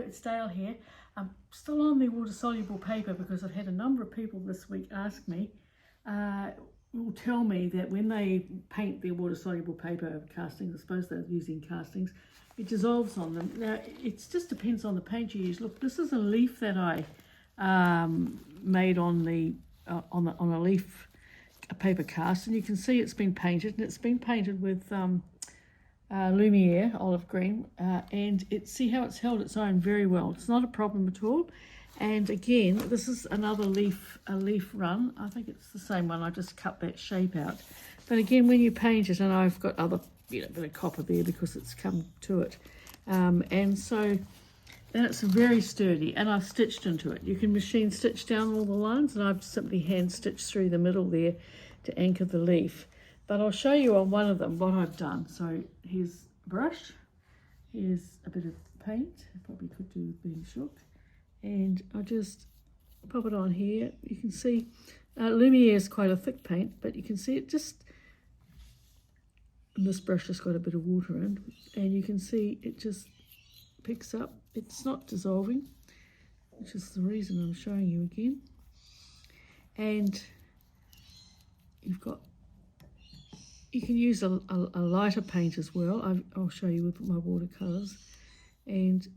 it's Dale here. I'm still on the water-soluble paper because I've had a number of people this week ask me, will tell me that when they paint their water-soluble paper castings, I suppose they're using castings, it dissolves on them. Now, it just depends on the paint you use. Look, this is a leaf that I made on a leaf paper cast, and you can see it's been painted, and it's been painted with Lumiere olive green, and see how it's held its own very well. It's not a problem at all. And again, this is another leaf run. I think it's the same one. I just cut that shape out. But again, when you paint it, and I've got other bit of copper there because it's come to it, and so then it's very sturdy, and I've stitched into it. You can machine stitch down all the lines, and I've simply hand stitched through the middle there to anchor the leaf. But I'll show you on one of them what I've done. So here's a brush, here's a bit of paint, I probably could do with being shook, and I'll just pop it on here. You can see Lumiere is quite a thick paint, but you can see it just, and this brush has got a bit of water in, and you can see it just picks up. It's not dissolving, which is the reason I'm showing you again. And you can use a lighter paint as well. I'll show you with my watercolours, and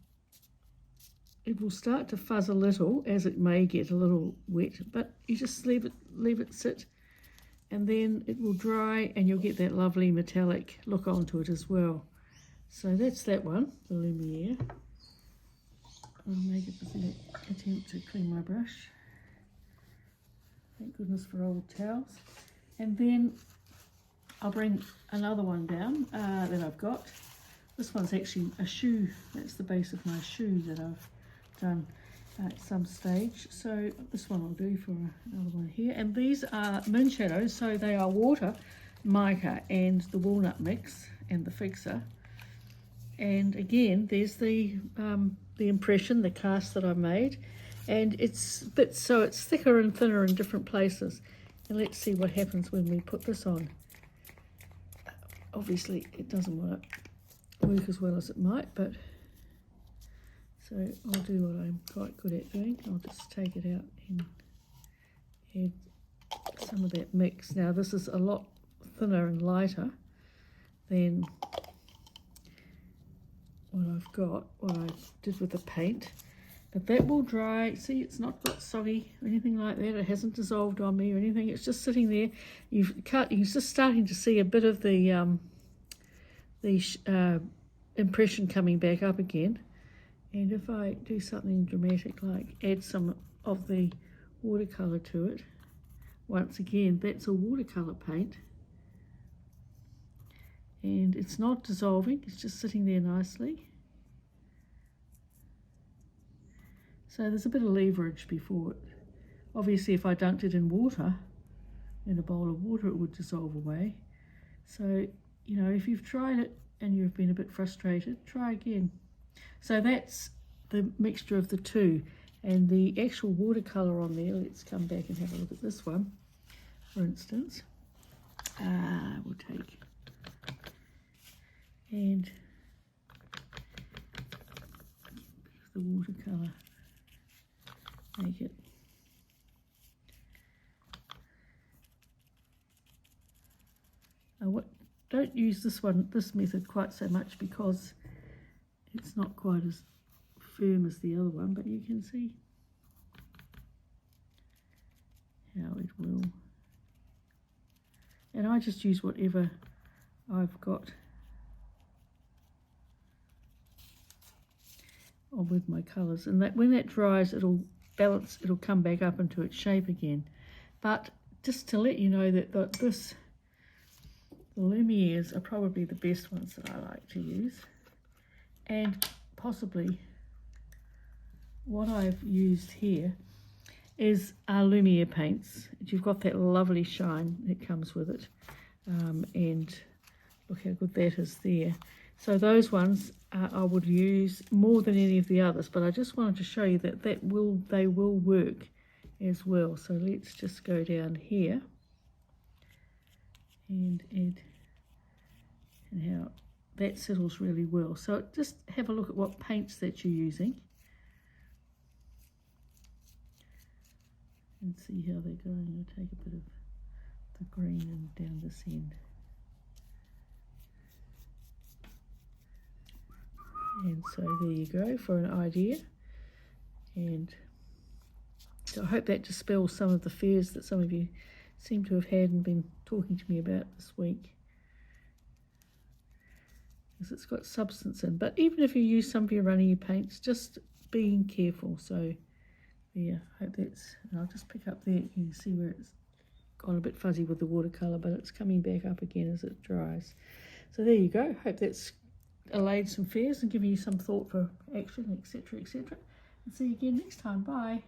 it will start to fuzz a little as it may get a little wet, but you just leave it sit, and then it will dry, and you'll get that lovely metallic look onto it as well. So that's that one, the Lumiere. I'll make a pathetic attempt to clean my brush. Thank goodness for old towels. And then I'll bring another one down that I've got. This one's actually a shoe. That's the base of my shoe that I've done at some stage. So this one I'll do for another one here. And these are moon shadows, so they are water, mica, and the walnut mix, and the fixer. And again, there's the impression, the cast that I made, and it's so it's thicker and thinner in different places. And let's see what happens when we put this on. Obviously, it doesn't work as well as it might, but so I'll do what I'm quite good at doing. I'll just take it out and add some of that mix. Now, this is a lot thinner and lighter than what I did with the paint, but that will dry. See, it's not got soggy or anything like that. It hasn't dissolved on me or anything. It's just sitting there. You're just starting to see a bit of the impression coming back up again. And if I do something dramatic, like add some of the watercolor to it, once again, that's a watercolor paint, and it's not dissolving, it's just sitting there nicely. So there's a bit of leverage before it. Obviously, if I dunked it in water, in a bowl of water, it would dissolve away. So, you know, if you've tried it and you've been a bit frustrated, try again. So that's the mixture of the two, and the actual watercolor on there. Let's come back and have a look at this one, for instance. We'll take and the watercolor, make it don't use this method quite so much because it's not quite as firm as the other one, but you can see how it will. And I just use whatever I've got on with my colours, and that when that dries, it'll balance, it'll come back up into its shape again. But just to let you know that the Lumieres are probably the best ones that I like to use. And possibly what I've used here is our Lumiere paints. You've got that lovely shine that comes with it, and look how good that is there. So those ones I would use more than any of the others, but I just wanted to show you that they will work as well. So let's just go down here and add, and how that settles really well. So just have a look at what paints that you're using, and see how they're going. I'll take a bit of the green and down this end. And so there you go for an idea. And so I hope that dispels some of the fears that some of you seem to have had and been talking to me about this week. Because it's got substance in. But even if you use some of your runny paints, just being careful. So yeah, I hope that's, and I'll just pick up there, you can see where it's gone a bit fuzzy with the watercolour, but it's coming back up again as it dries. So there you go. Hope that's allayed some fears and given you some thought for action, etc., etc. And see you again next time. Bye.